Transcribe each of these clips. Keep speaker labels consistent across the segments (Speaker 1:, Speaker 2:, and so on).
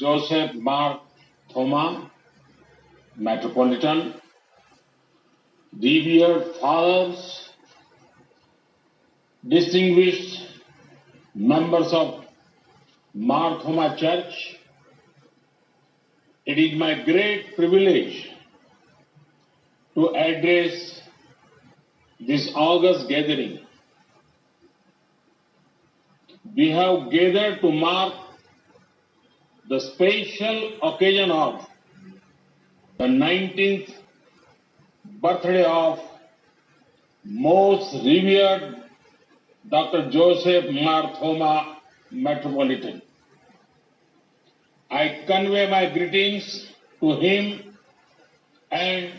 Speaker 1: Joseph Mark Thoma, Metropolitan, revered fathers, distinguished members of Mar Thoma Church, it is my great privilege to address this august gathering. We have gathered to mark the special occasion of the 19th birthday of most revered Dr. Joseph Mar Thoma, Metropolitan. I convey my greetings to him and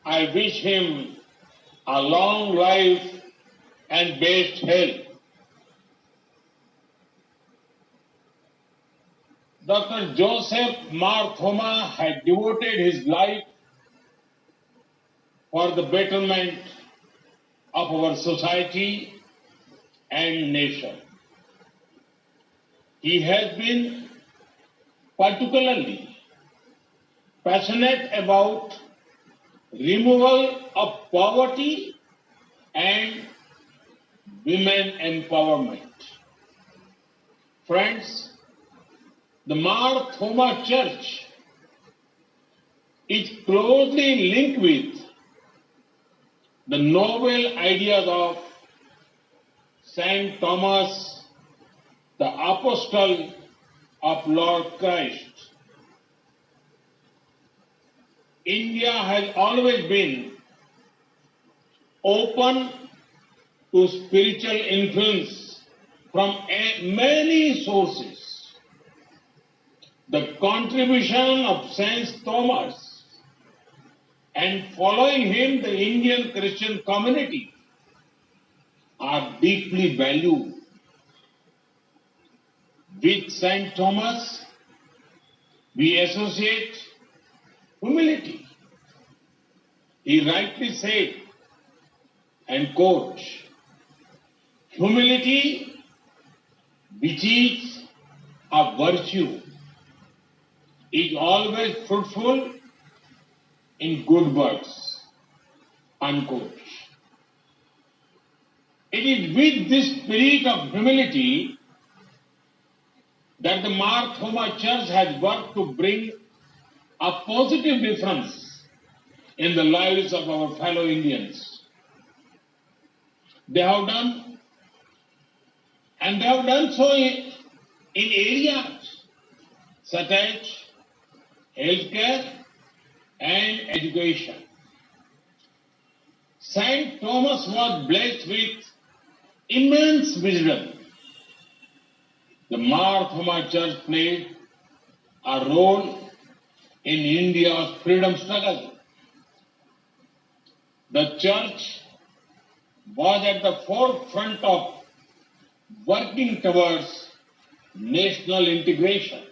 Speaker 1: I wish him a long life and best health. Dr. Joseph Mar Thoma had devoted his life for the betterment of our society and nation. He has been particularly passionate about removal of poverty and women empowerment. Friends, the Mar Thoma Church is closely linked with the noble ideas of Saint Thomas, the Apostle of Lord Christ. India has always been open to spiritual influence from many sources. The contribution of Saint Thomas and following him the Indian Christian community are deeply valued. With Saint Thomas, we associate humility. He rightly said, and quote, humility, which is a virtue, is always fruitful in good works, unquote. It is with this spirit of humility that the Mar Thoma Church has worked to bring a positive difference in the lives of our fellow Indians. They have done, and they have done so in areas such as healthcare and education. Saint Thomas was blessed with immense wisdom. The Mar Thoma Church played a role in India's freedom struggle. The church was at the forefront of working towards national integration.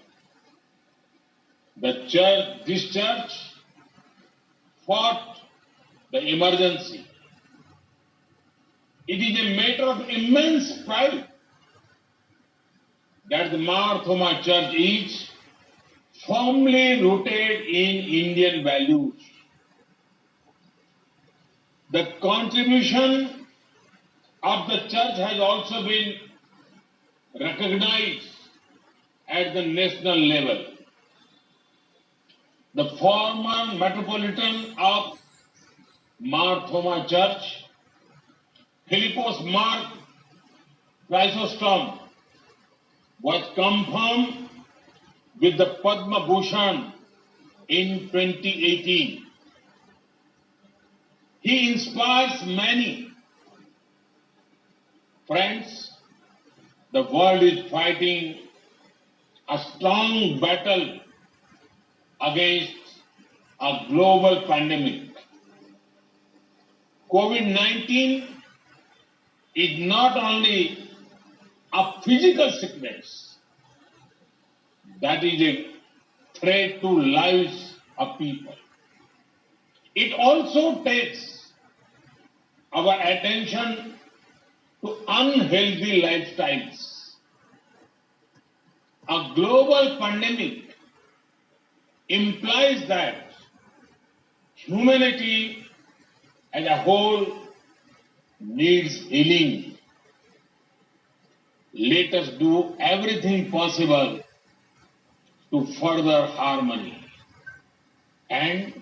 Speaker 1: This church fought the emergency. It is a matter of immense pride that the Mar Thoma Church is firmly rooted in Indian values. The contribution of the church has also been recognized at the national level. The former Metropolitan of Mar Thoma Church, Philippos Mark Chrysostom, was confirmed with the Padma Bhushan in 2018. He inspires many. Friends, the world is fighting a strong battle against a global pandemic. COVID-19 is not only a physical sickness, that is a threat to lives of people. It also takes our attention to unhealthy lifestyles. A global pandemic implies that humanity as a whole needs healing. Let us do everything possible to further harmony and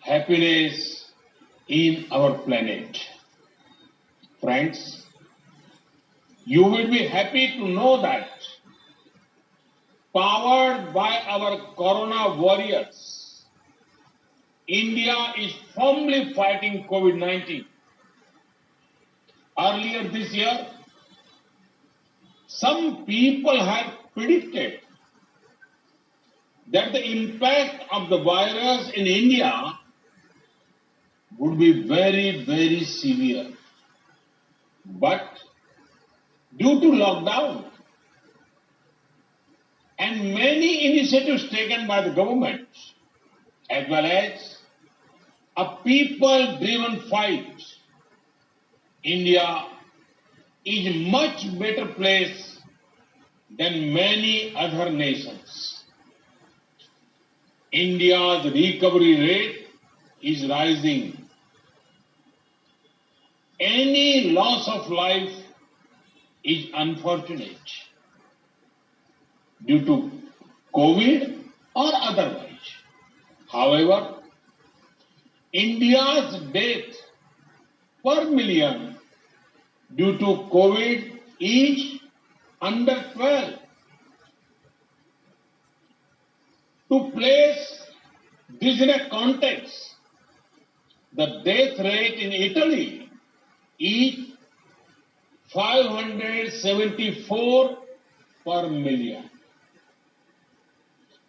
Speaker 1: happiness in our planet. Friends, you will be happy to know that powered by our corona warriors, India is firmly fighting COVID-19. Earlier this year, some people had predicted that the impact of the virus in India would be very, very severe. But due to lockdown and many initiatives taken by the government, as well as a people-driven fight, India is a much better place than many other nations. India's recovery rate is rising. Any loss of life is unfortunate due to COVID or otherwise. However, India's death per million due to COVID is under 12. To place this in a context, the death rate in Italy is 574 per million.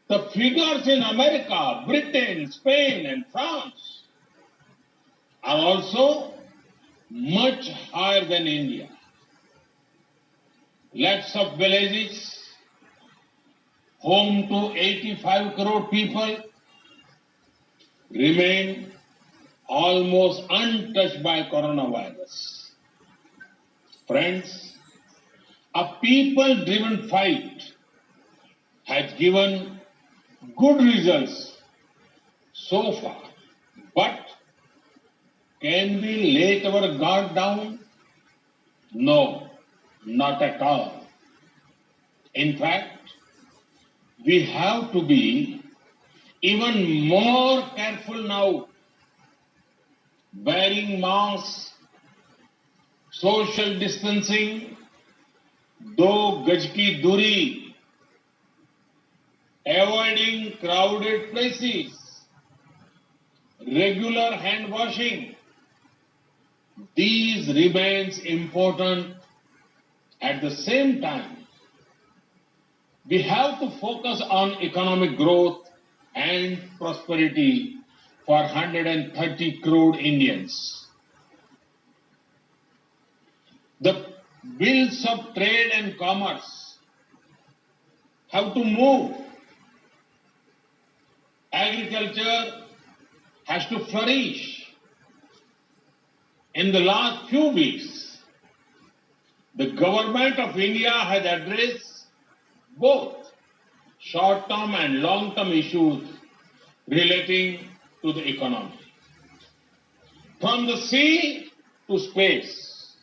Speaker 1: The figures in America, Britain, Spain, and France are also much higher than India. Lakhs of villages, home to 85 crore people, remain almost untouched by coronavirus. Friends, a people-driven fight has given good results so far, but can we let our guard down? No, not at all. In fact, we have to be even more careful now. Wearing masks, social distancing, 2 gaj ki duri, avoiding crowded places, regular hand washing. These remains important. At the same time, we have to focus on economic growth and prosperity for 130 crore Indians. The wheels of trade and commerce have to move. Agriculture has to flourish. In the last few weeks, the government of India has addressed both short-term and long-term issues relating to the economy. From the sea to space,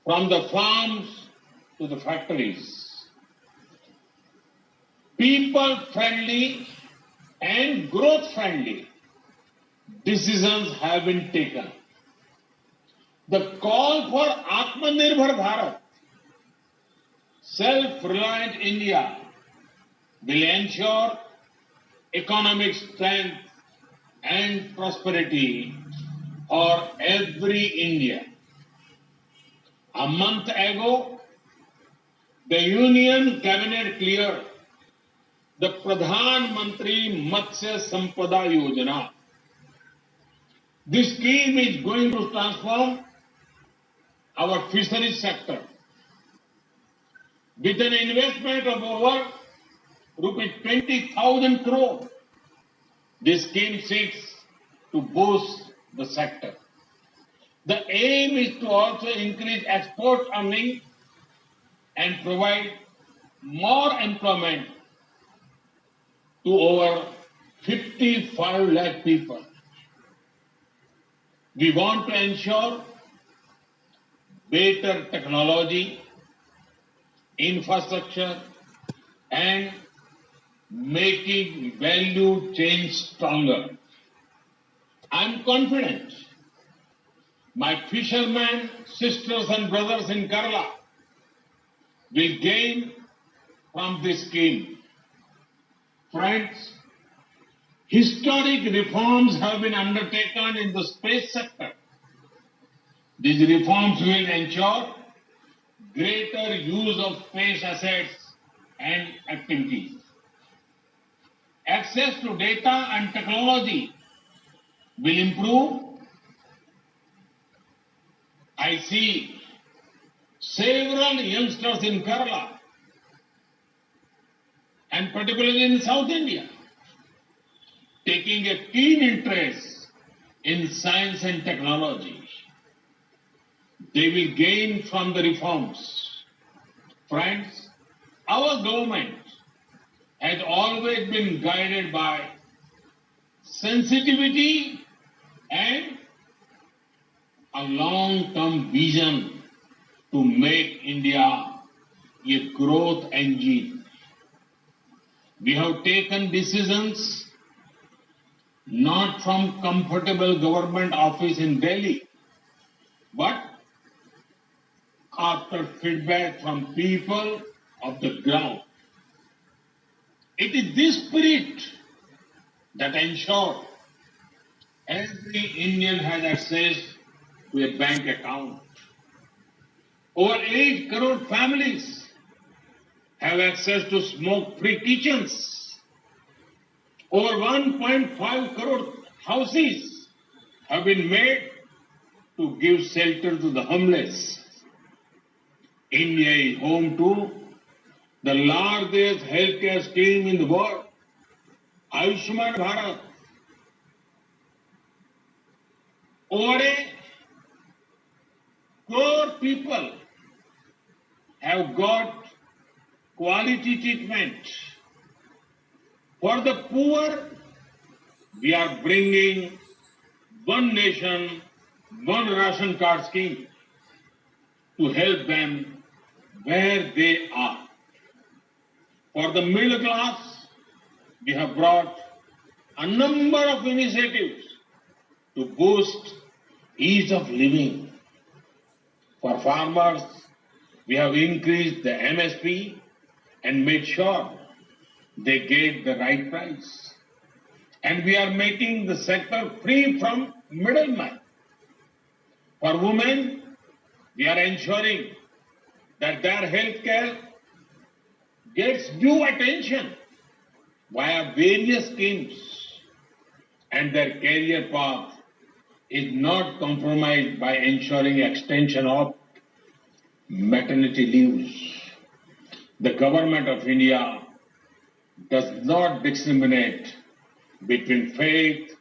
Speaker 1: from the farms to the factories, people-friendly and growth-friendly decisions have been taken. The call for Atmanirbhar Bharat, self-reliant India, will ensure economic strength and prosperity for every Indian. A month ago, the Union Cabinet cleared the Pradhan Mantri Matsya Sampada Yojana. This scheme is going to transform our fisheries sector. With an investment of over rupees 20,000 crore, this scheme seeks to boost the sector. The aim is to also increase export earning and provide more employment to over 55 lakh people. We want to ensure better technology, infrastructure, and making value chain stronger. I'm confident my fishermen, sisters and brothers in Kerala will gain from this scheme. Friends, historic reforms have been undertaken in the space sector. These reforms will ensure greater use of space assets and activities. Access to data and technology will improve. I see several youngsters in Kerala and particularly in South India taking a keen interest in science and technology. They will gain from the reforms. Friends, our government has always been guided by sensitivity and a long-term vision to make India a growth engine. We have taken decisions not from comfortable government office in Delhi, but after feedback from people of the ground. It is this spirit that ensures every Indian has access to a bank account. Over 8 crore families have access to smoke-free kitchens. Over 1.5 crore houses have been made to give shelter to the homeless. India is home to the largest healthcare scheme in the world, Ayushman Bharat. Over a crore people have got quality treatment. For the poor, we are bringing one nation, one ration card scheme to help them where they are. For the middle class, we have brought a number of initiatives to boost ease of living. For farmers, we have increased the MSP and made sure they get the right price. And we are making the sector free from middlemen. For women, we are ensuring that their health care gets due attention via various schemes and their career path is not compromised by ensuring extension of maternity leaves. The government of India does not discriminate between faith,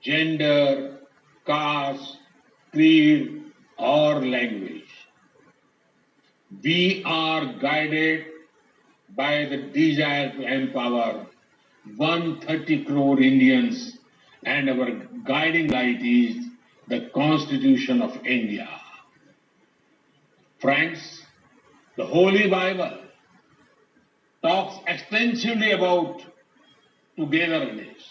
Speaker 1: gender, caste, creed, or language. We are guided by the desire to empower 130 crore Indians, and our guiding light is the Constitution of India. Friends, the Holy Bible talks extensively about togetherness.